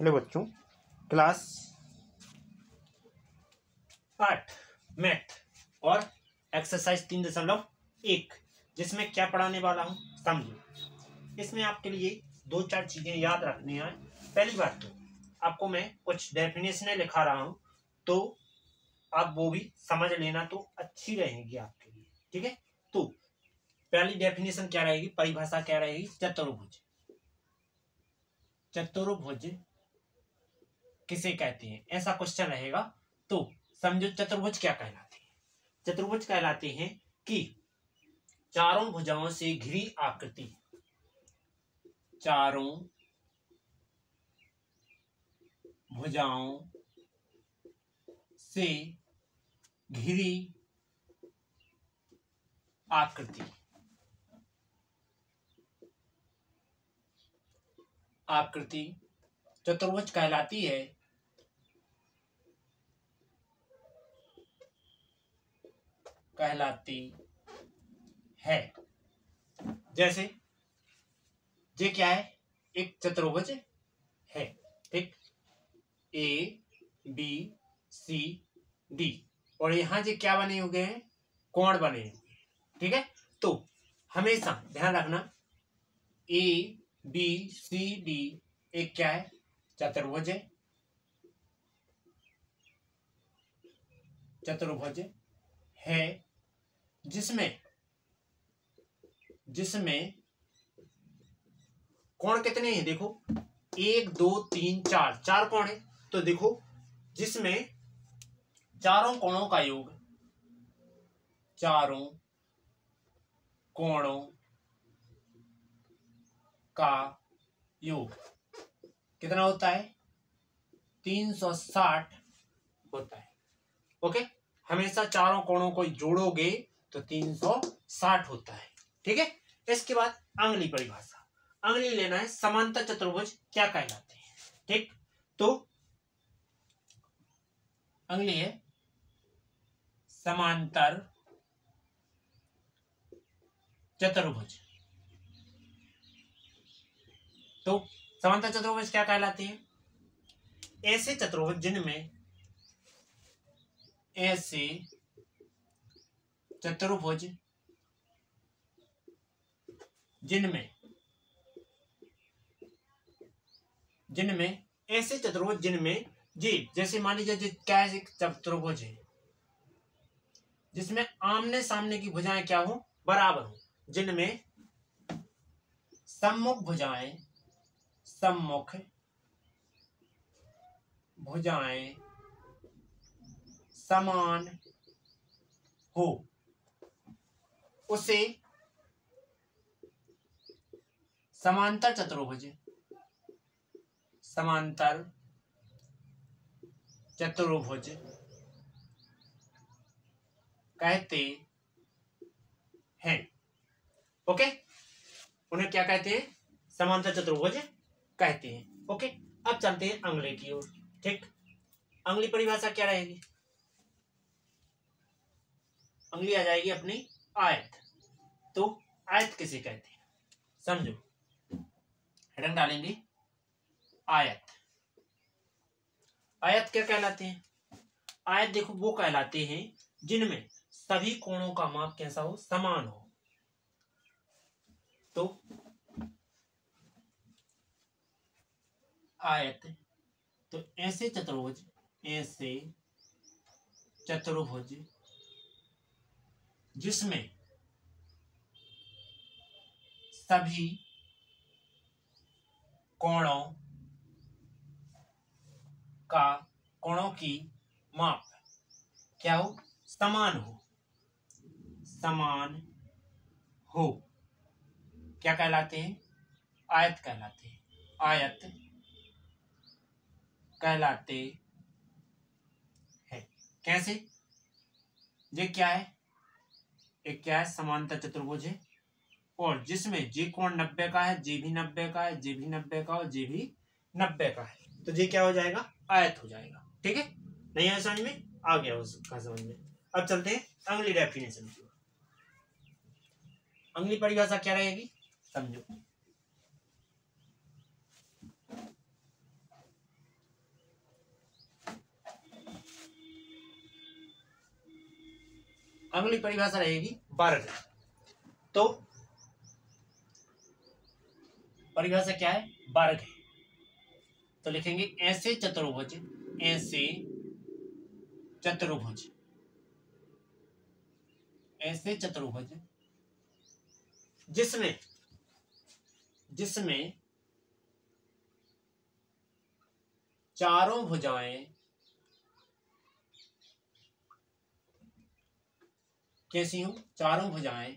Hello बच्चों, class 8 math और exercise 3.1 जिसमें क्या पढ़ाने वाला हूँ समझो। इसमें आपके लिए 2-4 चीजें याद रखनी है। पहली बात तो आपको मैं कुछ डेफिनेशनें लिखा रहा हूँ, तो आप वो भी समझ लेना, तो अच्छी रहेगी आपके लिए। ठीक है, तो पहली डेफिनेशन क्या रहेगी, परिभाषा क्या रहेगी? चतुर्भुज। चतुर्भुज किसे कहते हैं, ऐसा क्वेश्चन रहेगा। तो समझो चतुर्भुज क्या कहलाते हैं। चतुर्भुज कहलाते हैं कि चारों भुजाओं से घिरी आकृति, चारों भुजाओं से घिरी आकृति, आकृति चतुर्भुज कहलाती है। जैसे ये क्या है, एक चतुर्भुज है। ठीक, ए बी सी डी, और यहां जो क्या बने हुए हैं, कोण बने हुए हैं। ठीक है, तो हमेशा ध्यान रखना, ए बी सी डी एक क्या है, चतुर्भुज है। चतुर्भुज है जिसमें कोण कितने हैं, देखो 1 2 3 4, 4 कोण है। तो देखो जिसमें चारों कोणों का योग, चारों कोणों का योग कितना होता है, 360 होता है। ओके, हमेशा चारों कोणों को जोड़ोगे तो 360 होता है। ठीक है, इसके बाद अगली परिभाषा, अगली लेना है समांतर चतुर्भुज क्या कहलाते हैं। ठीक, तो अगली है समांतर चतुर्भुज। तो समांतर चतुर्भुज क्या कहलाते हैं, ऐसे चतुर्भुज जिनमें, ऐसे चतुर्भुज ऐसे चतुर्भुज जिनमें जी, जैसे मान लीजिए क्या है, एक चतुर्भुज है जिसमें आमने सामने की भुजाएं क्या हो, बराबर हो, जिनमें सम्मुख भुजाएं समान हो, उसे समांतर चतुर्भुज कहते हैं। ओके, उन्हें क्या कहते हैं, समांतर चतुर्भुज कहते हैं। ओके, अब चलते हैं अगले की ओर। ठीक, अगली परिभाषा क्या रहेगी, अगली आ जाएगी अपनी आयत। तो आयत किसे कहते हैं, समझो, हेडिंग डालेंगे आयत। आयत क्या कहलाते हैं, आयत देखो वो कहलाते हैं जिनमें सभी कोणों का माप कैसा हो, समान हो। तो आयत, तो ऐसे चतुर्भुज जिसमें सभी कोणों की माप क्या हो, समान हो, क्या कहलाते हैं, आयत कहलाते हैं। आयत कहलाते हैं। कैसे, ये क्या है, एक क्या है, समांतर चतुर्भुज है, और जिसमें जे कोण 90 का है, जे भी 90 का है, जे भी 90 का और जे भी 90 का है, तो ये क्या हो जाएगा, आयत हो जाएगा। ठीक है, नहीं आया समझ में, आ गया उसका समझ में। अब चलते हैं अगली डेफिनेशन की ओर। अगली परिभाषा क्या रहेगी, समझो, अगली परिभाषा रहेगी वर्ग। तो परिभाषा क्या है? वर्ग है। तो लिखेंगे ऐसे चतुर्भुज, ऐसे चतुर्भुज, ऐसे चतुर्भुज जिसमें जिसमें चारों भुजाएं कैसी हो? चारों भुजाएं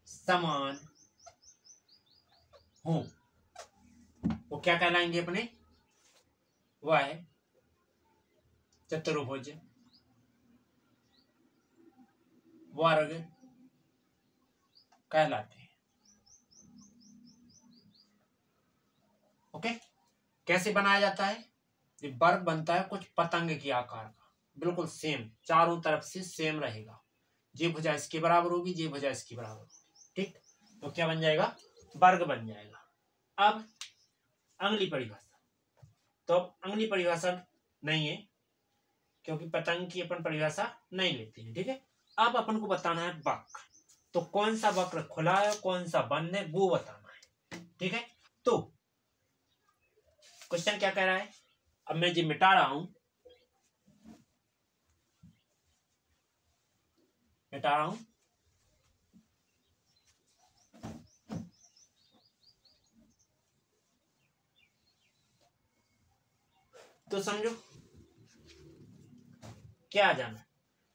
समान हो, वो क्या कहलाएंगे अपने? वह है चतुर्भुज वर्ग कहलाते हैं। ओके, कैसे बनाया जाता है? ये वर्ग बनता है कुछ पतंग के आकार का, बिल्कुल सेम, चारों तरफ से सेम रहेगा। ये भुजा इसके बराबर होगी, ये भुजा इसके बराबर होगी, ठीक। तो क्या बन जाएगा? वर्ग बन जाएगा। अब अगली परिभाषा, तो अब अगली परिभाषा नहीं है क्योंकि पतंग की अपन परिभाषा नहीं लेते हैं, ठीक है। अब अपन को बताना है वक्र। तो कौन सा वक्र खुला है, कौन सा बंद है, वो बताना है, ठीक है। तो क्वेश्चन क्या कह रहा है? अब मैं जी मिटा रहा हूं, मिटा रहा हूं। तो समझो क्या जाना।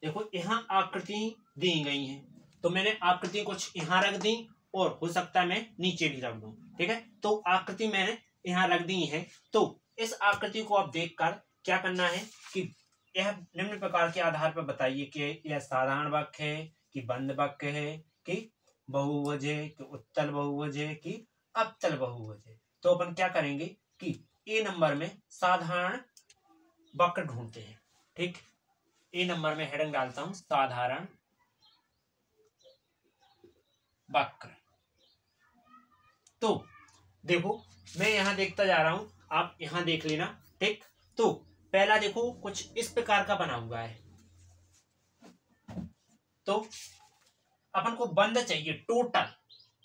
देखो यहां आकृति दी गई है, तो मैंने आकृति कुछ यहां रख दी और हो सकता है मैं नीचे भी रख दूं, ठीक है। तो आकृति मैंने यहां रख दी है। तो इस आकृति को आप देखकर क्या करना है कि यह निम्न प्रकार के आधार पर बताइए कि यह साधारण वक्र है कि बंद वक्र है कि बहुभुज है कि उत्तल बहुभुज है कि अवतल बहुभुज है। तो अपन क्या करेंगे कि ए नंबर में साधारण वक्र ढूंढते हैं, ठीक। ए नंबर में हेडिंग डालता हूं साधारण वक्र। तो देखो मैं यहां देखता जा रहा हूं, आप यहां देख लेना, ठीक। तो पहला देखो कुछ इस प्रकार का बना हुआ है, तो अपन को बंद चाहिए टोटल।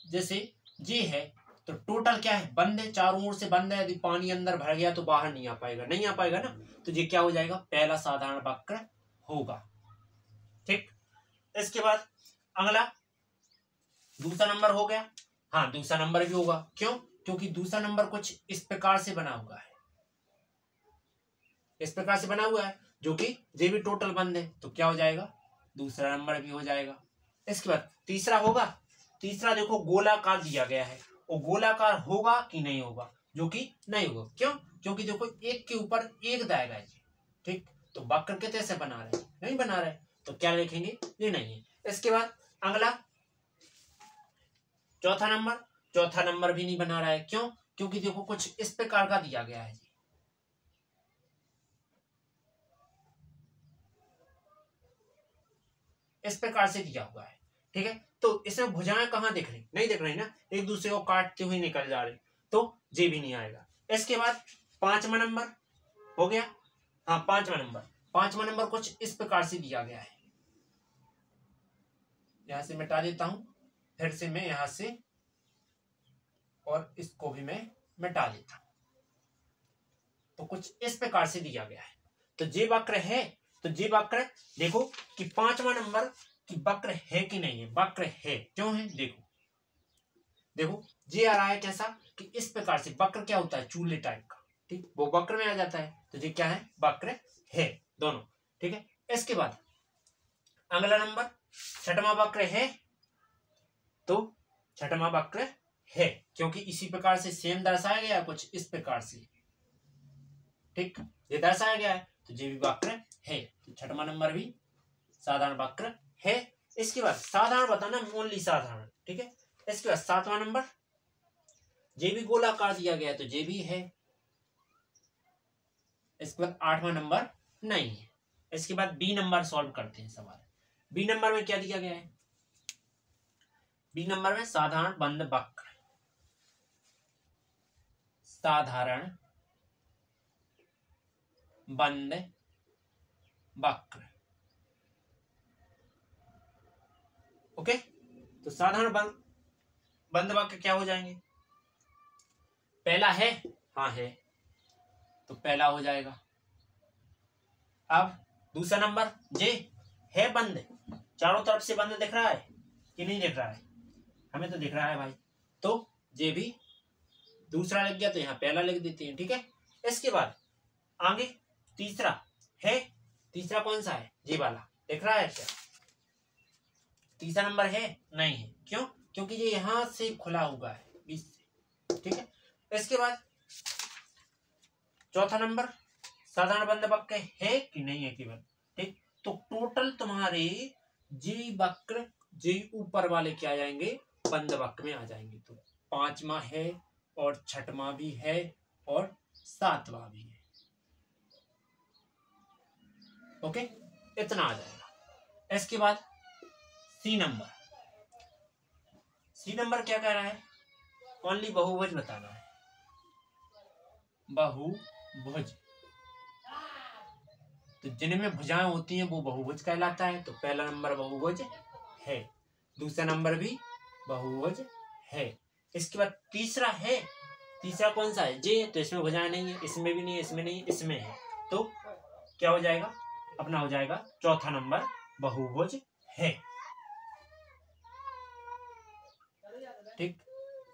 जैसे ये है तो टोटल क्या है? बंद है, चारों ओर से बंद है। यदि पानी अंदर भर गया तो बाहर नहीं आ पाएगा, नहीं आ पाएगा ना। तो ये क्या हो जाएगा? पहला साधारण वक्र होगा, ठीक। इसके बाद अगला दूसरा नंबर हो गया। हाँ, दूसरा नंबर भी होगा। क्यों? क्योंकि दूसरा नंबर कुछ इस प्रकार से बना हुआ है, इस प्रकार से बना हुआ है, जो कि ये भी टोटल बंद है। तो क्या हो जाएगा? दूसरा नंबर भी हो जाएगा। इसके बाद तीसरा होगा। तीसरा देखो गोलाकार दिया गया है, वो गोलाकार होगा कि नहीं होगा? जो कि नहीं होगा। क्यों? क्योंकि देखो एक के ऊपर एक दाएगा है, ठीक। तो वक्र के कैसे बना रहे? नहीं बना रहे, तो क्या लिखेंगे? ये नहीं है। इसके बाद अगला चौथा नंबर, चौथा नंबर भी नहीं बना रहा है। क्यों? क्योंकि देखो कुछ इस प्रकार का दिया गया है, इस प्रकार से दिया हुआ है, ठीक है। तो इसमें भुजाएं कहाँ दिख रही? नहीं दिख रही ना, एक दूसरे को काटते हुए निकल जा रहे, तो ये भी नहीं आएगा। इसके बाद पांचवा नंबर हो गया। हाँ, पांचवा नंबर, पांचवा नंबर कुछ इस प्रकार से दिया गया है। यहां से मिटा देता हूं, फिर से मैं यहां से और इसको भी मैं मिटा देता हूं। तो कुछ इस प्रकार से दिया गया है। तो ये वक्र है। तो ये वक्र देखो कि पांचवा नंबर की वक्र है कि नहीं है? वक्र है। क्यों है? देखो देखो ये आ रहा है कैसा कि इस प्रकार से। वक्र क्या होता है? चूल्हे टाइप का, ठीक, वो वक्र में आ जाता है। तो ये क्या है? वक्र है दोनों, ठीक है। इसके बाद अगला नंबर छठवां वक्र है। तो छठवां वक्र है क्योंकि इसी प्रकार से सेम दर्शाया गया कुछ इस प्रकार से, ठीक, ये दर्शाया गया है। तो ये भी वक्र है। तो छठवां नंबर भी साधारण वक्र है। इसके बाद साधारण बताना, ओनली साधारण, ठीक है। इसके बाद सातवां नंबर, ये भी गोलाकार दिया गया है, तो ये भी है। इसके बाद आठवां नंबर नहीं है। इसके बाद बी नंबर सॉल्व करते हैं सवाल। बी नंबर में क्या दिया गया है? बी नंबर में साधारण बंद वक्र, साधारण बंद वक्र। ओके, तो साधारण बंद वाक्य क्या हो जाएंगे? पहला है, हाँ है, तो पहला हो जाएगा। अब दूसरा नंबर जे है बंद, चारों तरफ से बंद दिख रहा है कि नहीं दिख रहा है? हमें तो दिख रहा है भाई, तो जे भी दूसरा लग गया, तो यहाँ पहला लिख देते हैं। ठीक है, इसके बाद आगे तीसरा है, तीसरा कौन सा है? जे वाला, दिख रहा है क्या? तीसरा नंबर है? नहीं है। क्यों? क्योंकि ये यहां से खुला हुआ है बीच से। ठीक है, इसके बाद चौथा नंबर साधारण बंद वाक्य है कि नहीं है केवल। ठीक, तो टोटल तुम्हारे जी वक्र जी ऊपर वाले क्या आ जाएंगे? बंद वाक्य में आ जाएंगे। तो पांचवा है और छठवां भी है और सातवां भी है। ओके, इतना आ जाएगा। इसके बाद सी नंबर, सी नंबर क्या कह रहा है? ओनली बहुभुज बताना है। बहुभुज, तो जिनमें भुजाएं होती हैं वो बहुभुज कहलाता है। तो पहला नंबर बहुभुज है, दूसरा नंबर भी बहुभुज है। इसके बाद तीसरा है, तीसरा कौन सा है? जे, तो इसमें भुजाएं नहीं है, इसमें भी नहीं है, इसमें नहीं है, इसमें है। तो क्या हो जाएगा? अपना हो जाएगा चौथा नंबर बहुभुज है। ठीक,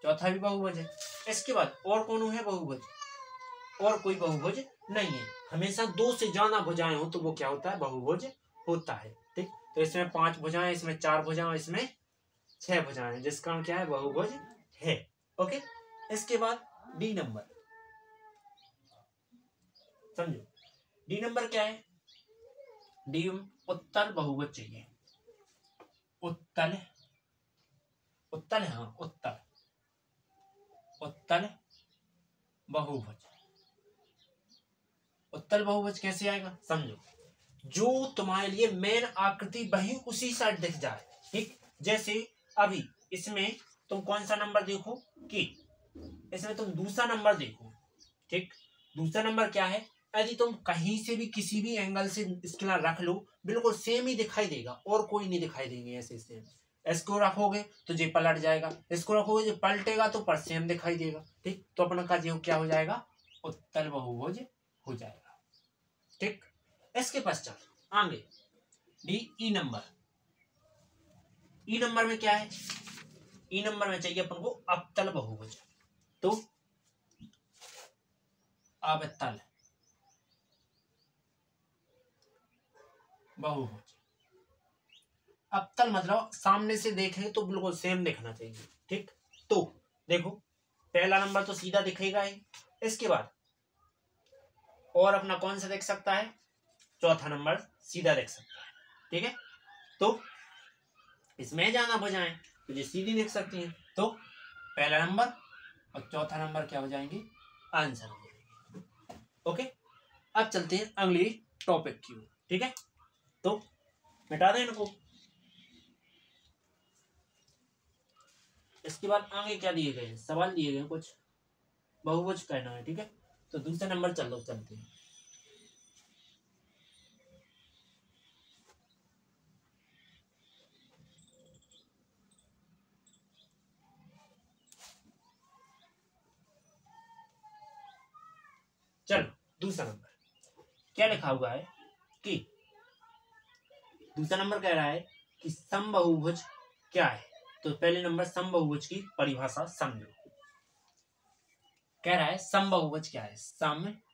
चौथा भी बहुभुज है। इसके बाद और कौन है बहुभुज? और कोई बहुभुज नहीं है। हमेशा दो से ज्यादा भुजाएं हो तो वो क्या होता है? बहुभुज होता है। ठीक, तो इसमें 5 भुजाएं, इसमें 4 भुजाएं, इसमें 6 भुजाएं, जिसका कारण क्या है? बहुभुज है। ओके, इसके बाद डी नंबर, समझो डी नंबर क्या है? डी उत्तल बहुभुज चाहिए। उत्तल, उत्तल, हाँ उत्तल, उत्तल बहुभुज। उत्तल बहुभुज कैसे आएगा? समझो, जो तुम्हारे लिए मेन आकृति वही उसी साइड दिख जाए। ठीक, जैसे अभी इसमें तुम कौन सा नंबर देखो कि इसमें तुम दूसरा नंबर देखो। ठीक, दूसरा नंबर क्या है? यदि तुम कहीं से भी किसी भी एंगल से इसके रख लो, बिल्कुल सेम ही दिखाई देगा और कोई नहीं दिखाई देंगे ऐसे सेम। इसको रखोगे तो ये पलट जाएगा, इसको रखोगे जो पलटेगा तो पर सेम दिखाई देगा। ठीक, तो अपना का जो क्या हो जाएगा? उत्तल बहुभुज हो जाएगा। ठीक, इसके पश्चात आगे डी ई नंबर। ई नंबर में क्या है? ई नंबर में चाहिए अपन को अवतल बहुभुज। तो अवतल बहुभुज, अवतल मतलब सामने से देखें तो बिल्कुल सेम दिखना चाहिए। ठीक, तो देखो पहला नंबर तो सीधा दिखेगा ही, इसके बाद और अपना कौन सा देख सकता है? चौथा नंबर सीधा देख सकता है। ठीक है, तो इसमें जाना भुजाएं तो ये सीधी देख सकती हैं। तो पहला नंबर और चौथा नंबर क्या हो जाएंगे? आंसर हो जाएंगे। ओके, अब चलते हैं अगली टॉपिक की ओर। ठीक है, तो मिटा दें इनको। इसके बाद आगे क्या दिए गए हैं? सवाल दिए गए कुछ, बहुभुज कहना है। ठीक है, तो दूसरे नंबर चलते हैं। चलो दूसरा नंबर क्या लिखा हुआ है कि दूसरा नंबर कह रहा है कि समबहुभुज क्या है? तो पहले नंबर समबहुभुज की परिभाषा समझो। कह रहा है समबहुभुज क्या है? समबहुभुज,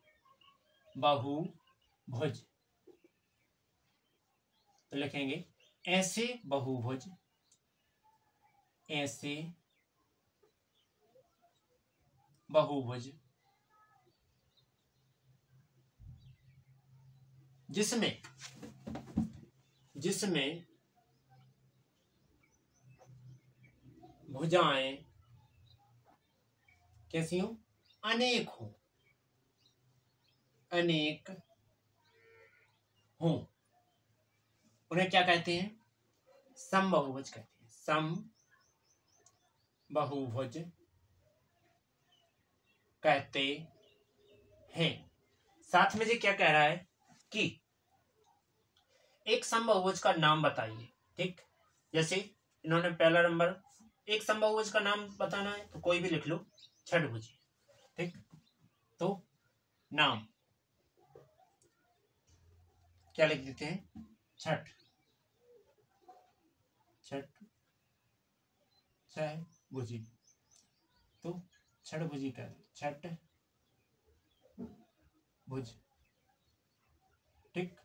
तो लिखेंगे ऐसे बहुभुज, ऐसे बहुभुज जिसमें भुजाएं कैसी हो? अनेक हो, अनेक हो, उन्हें क्या कहते हैं? समबहुभुज कहते हैं। समबहुभुज कहते हैं। साथ में जी क्या कह रहा है कि एक समबहुभुज का नाम बताइए। ठीक, जैसे इन्होंने पहला नंबर, एक समबाहुभुज का नाम बताना है तो कोई भी लिख लो, छठभुजी। ठीक, तो नाम क्या लिख देते हैं, छठ, छठ भुजी, तो छठभुजी का छठ भुज। ठीक,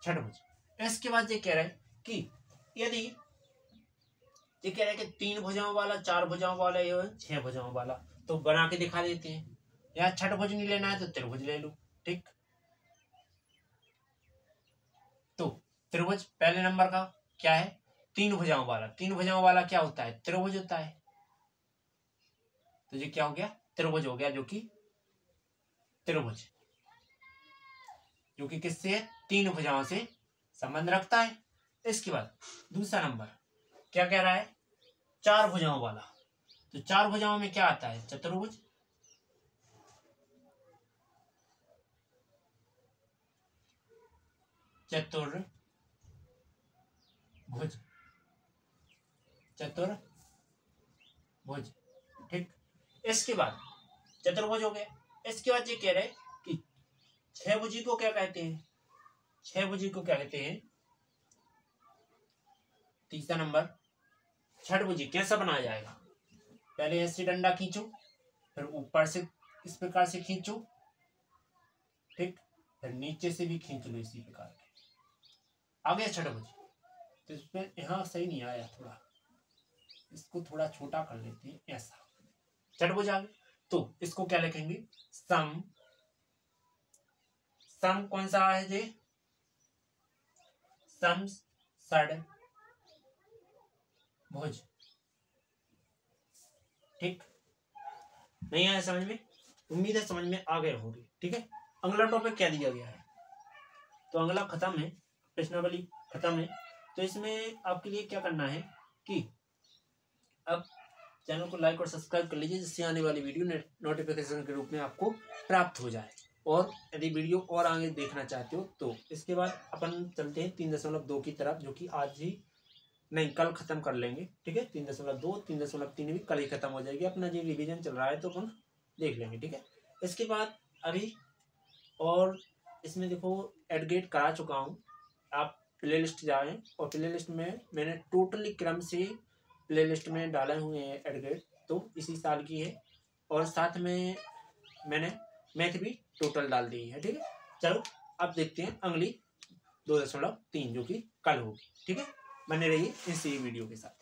छठभुज। इसके बाद ये कह रहा है कि यदि ये कह रहा है कि 3 भुजाओं वाला, 4 भुजाओं वाला, ये 6 भुजाओं वाला, तो बना के दिखा देते हैं। या छठभुज नहीं लेना है तो त्रिभुज ले लो। ठीक, तो त्रिभुज पहले नंबर का क्या है, 3 भुजाओं वाला। 3 भुजाओं वाला क्या होता है, त्रिभुज होता है। तो ये क्या हो गया, त्रिभुज हो गया, जो कि त्रिभुज, जो कि किससे है, 3 भुजाओं से संबंध रखता है। इसके बाद दूसरा नंबर क्या कह रहा है, 4 भुजाओं वाला। तो 4 भुजाओं में क्या आता है, चतुर्भुज। चतुर्भुज, चतुर्भुज। ठीक, इसके बाद चतुर्भुज हो गया। इसके बाद ये कह रहे हैं कि 6 भुजी को क्या कहते हैं, 6 भुजी को क्या कहते हैं। तीसरा नंबर छठभुजी कैसा बनाया जाएगा, पहले ऐसे डंडा खींचो, फिर ऊपर से इस प्रकार से खींचो। ठीक, फिर नीचे से भी खींच लो इसी प्रकार के। आ गया छठभुज। तो इसमें यहाँ सही नहीं आया, थोड़ा इसको थोड़ा छोटा कर लेते हैं, ऐसा छठभुज आ गया। तो इसको क्या लिखेंगे, सम। सम कौन सा है जी, सम षडभुज। ठीक, नहीं आया समझ में, उम्मीद है समझ में आ गए होंगे। ठीक है, अगला टॉपिक क्या दिया गया है, तो अगला खत्म है, प्रश्नावली खत्म है। तो इसमें आपके लिए क्या करना है कि अब चैनल को लाइक और सब्सक्राइब कर लीजिए, जिससे आने वाली वीडियो नोटिफिकेशन के रूप में आपको प्राप्त हो जाए। और यदि वीडियो और आगे देखना चाहते हो तो इसके बाद अपन चलते हैं 3.2 की तरफ, जो कि आज ही नहीं कल खत्म कर लेंगे। ठीक है, 3.2 3.3 भी कल ही खत्म हो जाएगी, अपना जो रिवीजन चल रहा है तो अपन देख लेंगे। ठीक है, इसके बाद अभी और इसमें देखो एडगेट करा चुका हूँ, आप प्ले लिस्ट जाएँ और प्ले लिस्ट में मैंने टोटली क्रम से प्ले लिस्ट में डाले हुए हैं एडगेट, तो इसी साल की है। और साथ में मैंने मैथ भी टोटल डाल दी है। ठीक है, चलो अब देखते हैं अगली 2.3 जो कि कल होगी। ठीक है, बने रहिए इसी वीडियो के साथ।